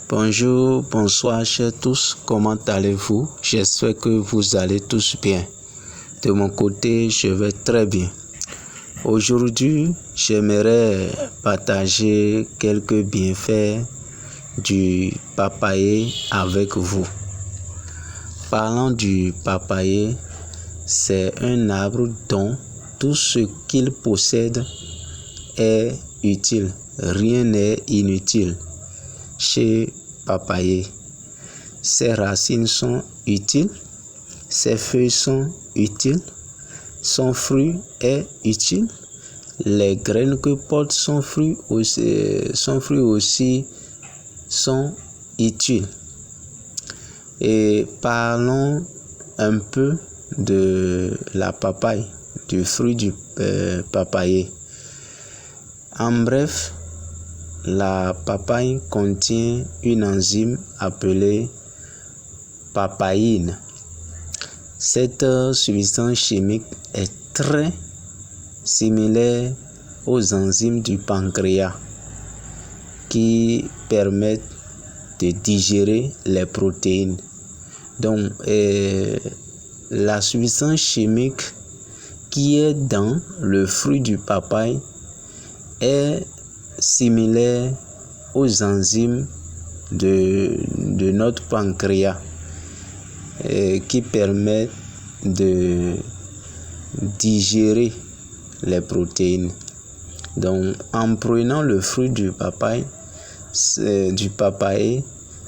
Bonjour, bonsoir chers tous, comment allez-vous? J'espère que vous allez tous bien. De mon côté, je vais très bien. Aujourd'hui, j'aimerais partager quelques bienfaits du papayer avec vous. Parlant du papayer, c'est un arbre dont tout ce qu'il possède est utile. Rien n'est inutile chez papayer. Ses racines sont utiles, ses feuilles sont utiles, son fruit est utile, les graines que porte son fruit aussi sont utiles. Et parlons un peu de la papaye, du fruit du papayer. En bref, la papaye contient une enzyme appelée papaïne. Cette substance chimique est très similaire aux enzymes du pancréas qui permettent de digérer les protéines. Donc, la substance chimique qui est dans le fruit du papaye est similaire aux enzymes de notre pancréas qui permettent de digérer les protéines. Donc, en prenant le fruit du papaye,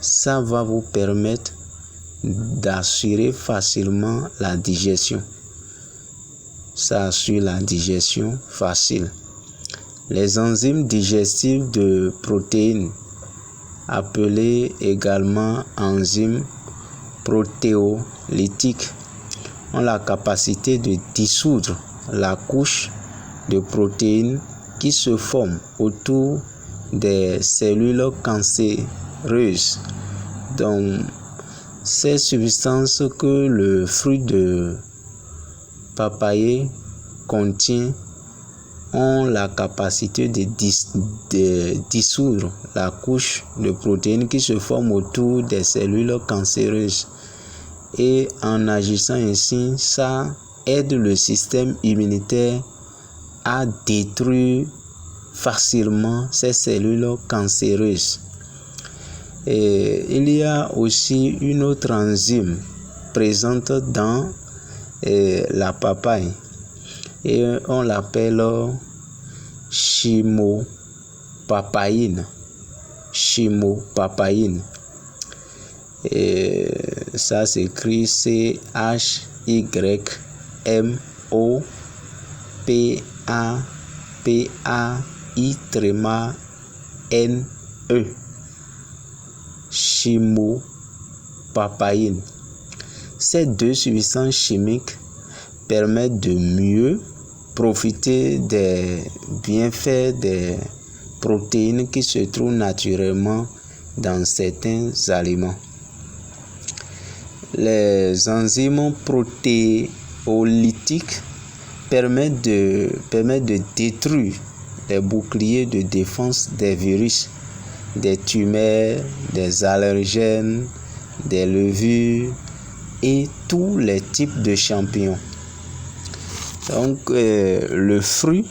ça va vous permettre d'assurer facilement la digestion. Ça assure la digestion facile. Les enzymes digestives de protéines, appelées également enzymes protéolytiques, ont la capacité de dissoudre la couche de protéines qui se forment autour des cellules cancéreuses. Donc, ces substances que le fruit de papayer contient ont la capacité de dissoudre la couche de protéines qui se forment autour des cellules cancéreuses. Et en agissant ainsi, ça aide le système immunitaire à détruire facilement ces cellules cancéreuses. Et il y a aussi une autre enzyme présente dans la papaye et on l'appelle chymopapaïne. Et ça s'écrit CHYMOPAPAI-NE. Chymopapaïne. Ces deux substances chimiques permettent de mieux profiter des bienfaits des protéines qui se trouvent naturellement dans certains aliments. Les enzymes protéolytiques permettent de détruire les boucliers de défense des virus, des tumeurs, des allergènes, des levures et tous les types de champignons. Donc, le fruit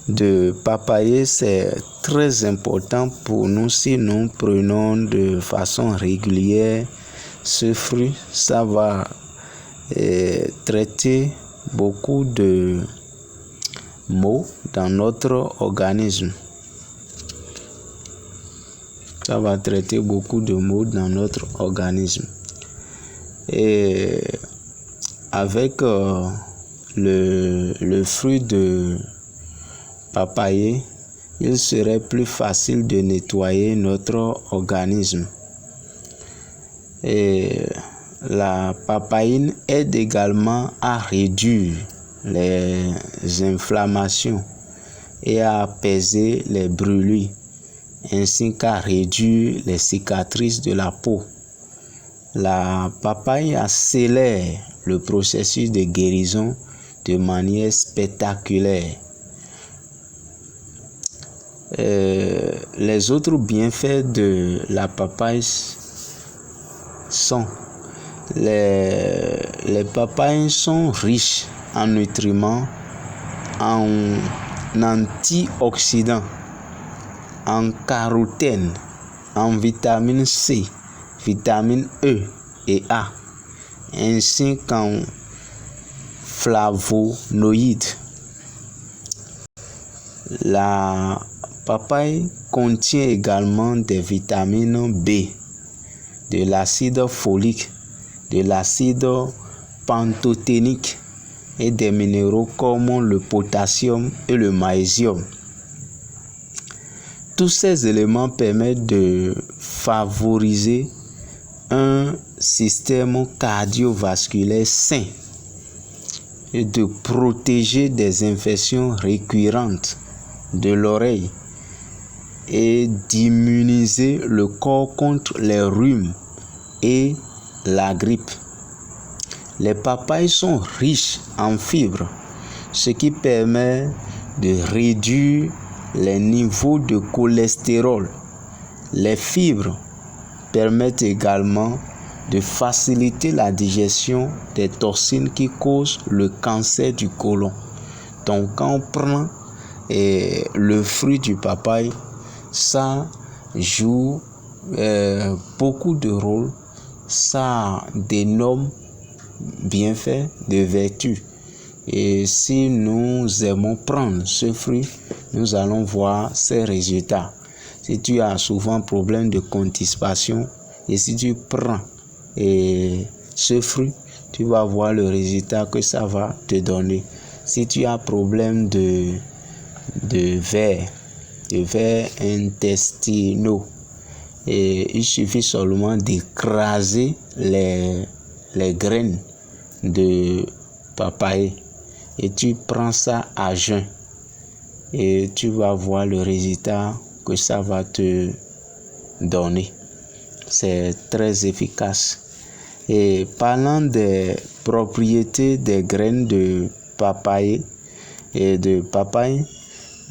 de papayer, c'est très important pour nous si nous prenons de façon régulière ce fruit. Ça va traiter beaucoup de maux dans notre organisme. Ça va traiter beaucoup de maux dans notre organisme. Et avec le fruit de papayer, il serait plus facile de nettoyer notre organisme. Et la papaïne aide également à réduire les inflammations et à apaiser les brûlures, ainsi qu'à réduire les cicatrices de la peau. La papaye accélère le processus de guérison de manière spectaculaire. Les autres bienfaits de la papaye sont les papayes sont riches en nutriments, en antioxydants, en carotène, en vitamine C, vitamine E et A, ainsi qu'en flavonoïdes. La papaye contient également des vitamines B, de l'acide folique, de l'acide pantothénique et des minéraux comme le potassium et le magnésium. Tous ces éléments permettent de favoriser un système cardiovasculaire sain et de protéger des infections récurrentes de l'oreille et d'immuniser le corps contre les rhumes et la grippe. Les papayes sont riches en fibres, ce qui permet de réduire les niveaux de cholestérol. Les fibres permettent également de faciliter la digestion des toxines qui causent le cancer du côlon. Donc quand on prend le fruit du papaye, ça joue beaucoup de rôles, ça a d'énormes bienfaits, de vertus. Et si nous aimons prendre ce fruit, nous allons voir ces résultats. Si tu as souvent problème de constipation et si tu prends ce fruit, tu vas voir le résultat que ça va te donner. Si tu as problème de vers intestinaux, et il suffit seulement d'écraser les graines de papaye et tu prends ça à jeun et tu vas voir le résultat que ça va te donner. C'est très efficace. Et parlant des propriétés des graines de papaye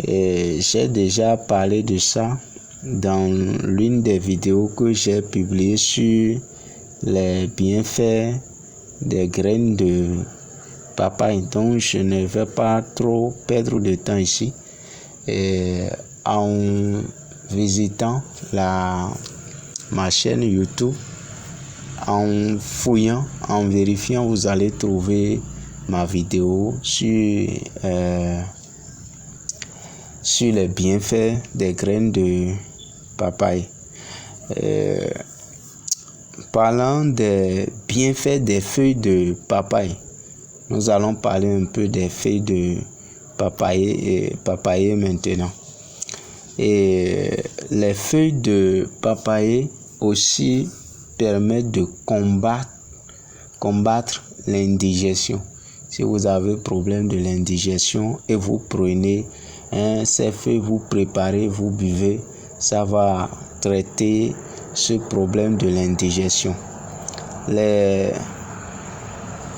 j'ai déjà parlé de ça dans l'une des vidéos que j'ai publiées sur les bienfaits des graines de papaye. Donc je ne vais pas trop perdre de temps ici. En visitant ma chaîne YouTube, en fouillant, en vérifiant, vous allez trouver ma vidéo sur les bienfaits des graines de papaye. Parlant des bienfaits des feuilles de papaye, nous allons parler un peu des feuilles de papaye maintenant. Et les feuilles de papaye aussi permettent de combattre l'indigestion. Si vous avez problème de l'indigestion et vous prenez ces feuilles, vous préparez, vous buvez, ça va traiter ce problème de l'indigestion. Les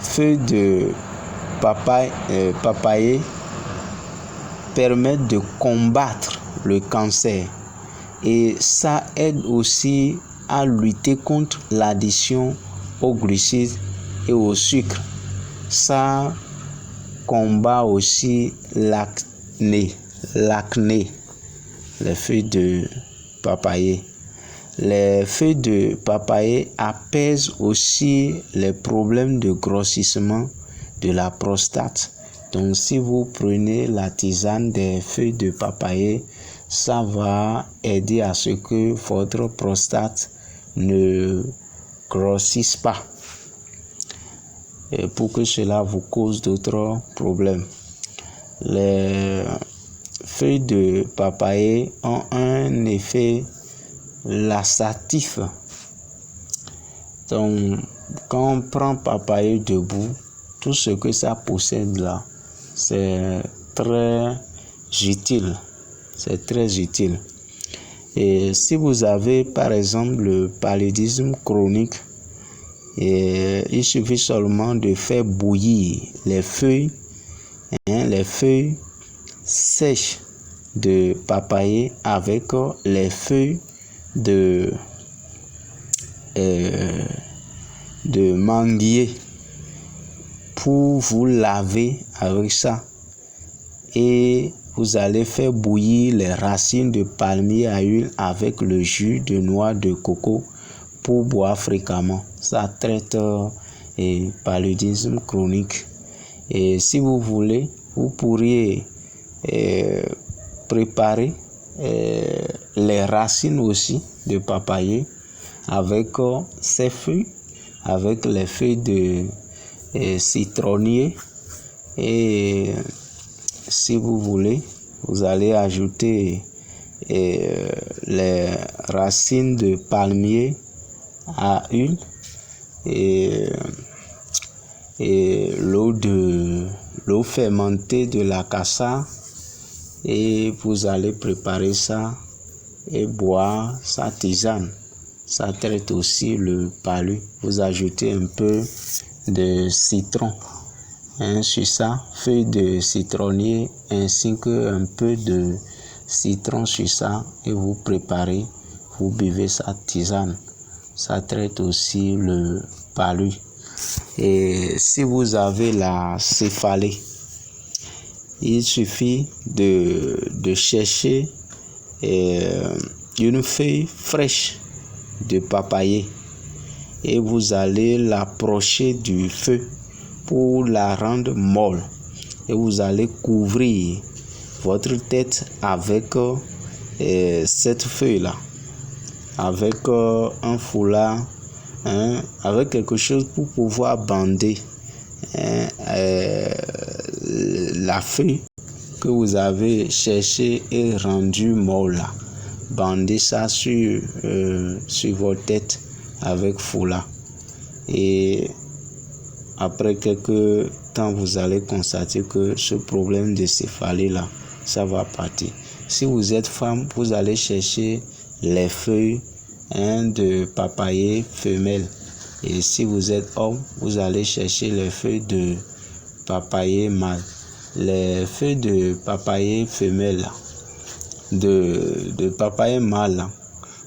feuilles de papaye permettent de combattre le cancer et ça aide aussi à lutter contre l'addiction aux glucides et au sucre. Ça combat aussi l'acné, les feuilles de papaye. Les feuilles de papaye apaisent aussi les problèmes de grossissement de la prostate. Donc si vous prenez la tisane des feuilles de papaye, ça va aider à ce que votre prostate ne grossisse pas et pour que cela vous cause d'autres problèmes. Les feuilles de papaye ont un effet laxatif. Donc quand on prend papaye debout, tout ce que ça possède là, c'est très utile. C'est très utile. Et si vous avez par exemple le paludisme chronique, il suffit seulement de faire bouillir les feuilles sèches de papayer avec les feuilles de manguier pour vous laver avec ça. Et vous allez faire bouillir les racines de palmier à huile avec le jus de noix de coco pour boire fréquemment. Ça traite paludisme chronique. Et si vous voulez, vous pourriez préparer les racines aussi de papayer avec ces feuilles, avec les feuilles de citronnier. Et si vous voulez, vous allez ajouter les racines de palmier à huile et l'eau fermentée de l'acassa, et vous allez préparer ça et boire sa tisane. Ça traite aussi le palu. Vous ajoutez un peu de citron sur ça, feuille de citronnier ainsi qu'un peu de citron sur ça, et vous préparez, vous buvez sa tisane. Ça traite aussi le palu. Et si vous avez la céphalée, il suffit de chercher une feuille fraîche de papayer et vous allez l'approcher du feu pour la rendre molle, et vous allez couvrir votre tête avec cette feuille-là, avec un foulard, avec quelque chose pour pouvoir bander la feuille que vous avez cherché et rendue molle là. Bandez ça sur votre tête avec foulard, et après quelques temps vous allez constater que ce problème de céphalée là, ça va partir. Si vous êtes femme, vous allez chercher les feuilles de papayer femelle, et si vous êtes homme, vous allez chercher les feuilles de papayer mâle. Les feuilles de papayer femelle de papayer mâle,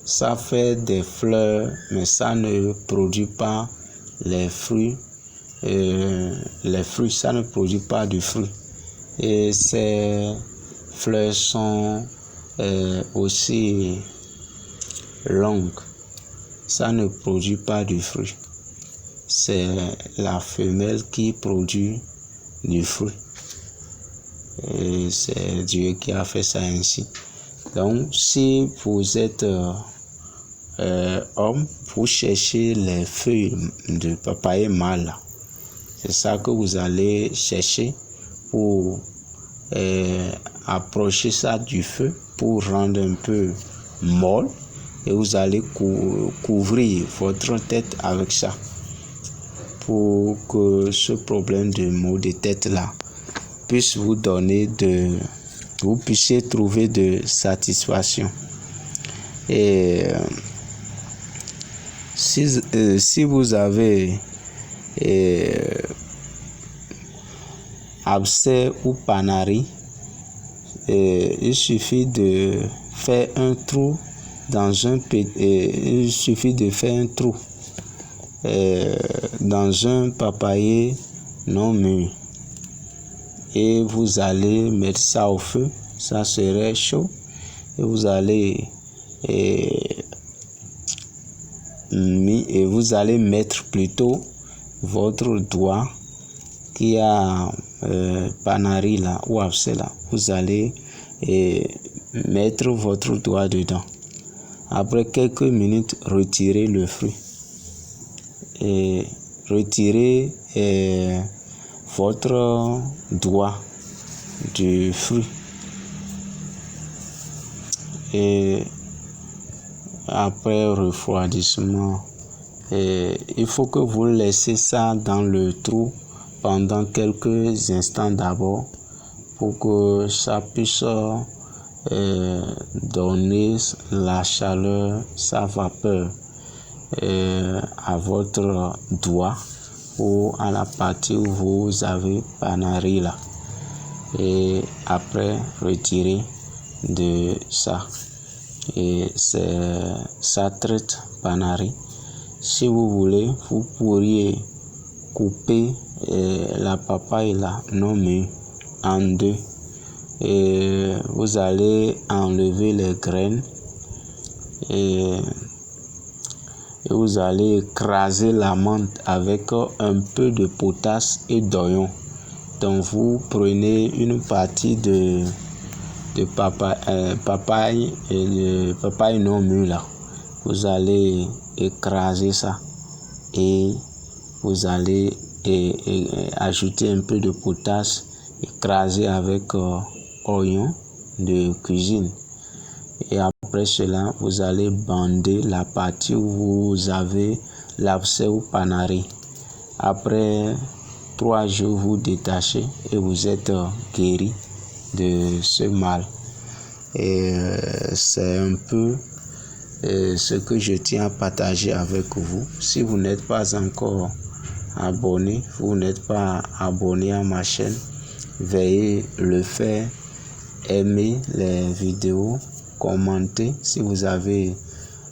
ça fait des fleurs, mais ça ne produit pas les fruits. Ça ne produit pas de fruits, et ces fleurs sont aussi longues. Ça ne produit pas de fruits. C'est la femelle qui produit du fruit. Et c'est Dieu qui a fait ça ainsi. Donc, si vous êtes homme, vous cherchez les feuilles de papayer mâle. C'est ça que vous allez chercher pour approcher ça du feu, pour rendre un peu molle, et vous allez couvrir votre tête avec ça pour que ce problème de maux de tête là puisse vous donner vous puissiez trouver de satisfaction. Et si vous avez abcès ou panarie, il suffit de faire un trou dans un dans un papayer non mûr, et vous allez mettre ça au feu. Ça serait chaud, et vous allez mettre plutôt votre doigt qui a panarie là ou abcès là. Vous allez mettre votre doigt dedans. Après quelques minutes, retirez le fruit et retirez votre doigt du fruit. Et après refroidissement, il faut que vous laissez ça dans le trou pendant quelques instants d'abord, pour que ça puisse donner la chaleur, sa vapeur à votre doigt ou à la partie où vous avez panarie là. Et après, retirez de ça. Et c'est ça traite Panari. Si vous voulez, vous pourriez couper la papaye là, non mûre, en deux. Et vous allez enlever les graines et vous allez écraser la menthe avec un peu de potasse et d'oignon. Donc vous prenez une partie de papaye et de papaye non mûre là. Vous allez écraser ça et vous allez ajouter un peu de potasse, écraser avec oignon de cuisine. Et après cela, vous allez bander la partie où vous avez l'abcès ou Panari. Après 3 jours, vous détachez et vous êtes guéri de ce mal. Et c'est un peu ce que je tiens à partager avec vous. Si vous n'êtes pas encore abonné, vous n'êtes pas abonné à ma chaîne, veuillez le faire, aimer les vidéos, commenter. Si vous avez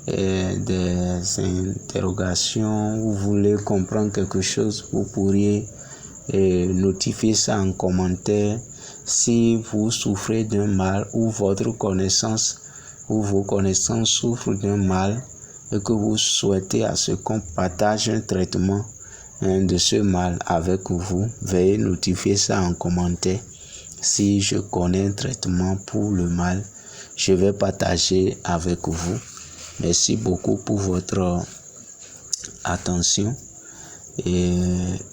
des interrogations, vous voulez comprendre quelque chose, vous pourriez notifier ça en commentaire. Si vous souffrez d'un mal ou votre connaissance ou vos connaissances souffrent d'un mal et que vous souhaitez à ce qu'on partage un traitement de ce mal avec vous, veuillez notifier ça en commentaire. Si je connais un traitement pour le mal, je vais partager avec vous. Merci beaucoup pour votre attention et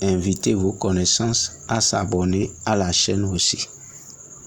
invitez vos connaissances à s'abonner à la chaîne aussi.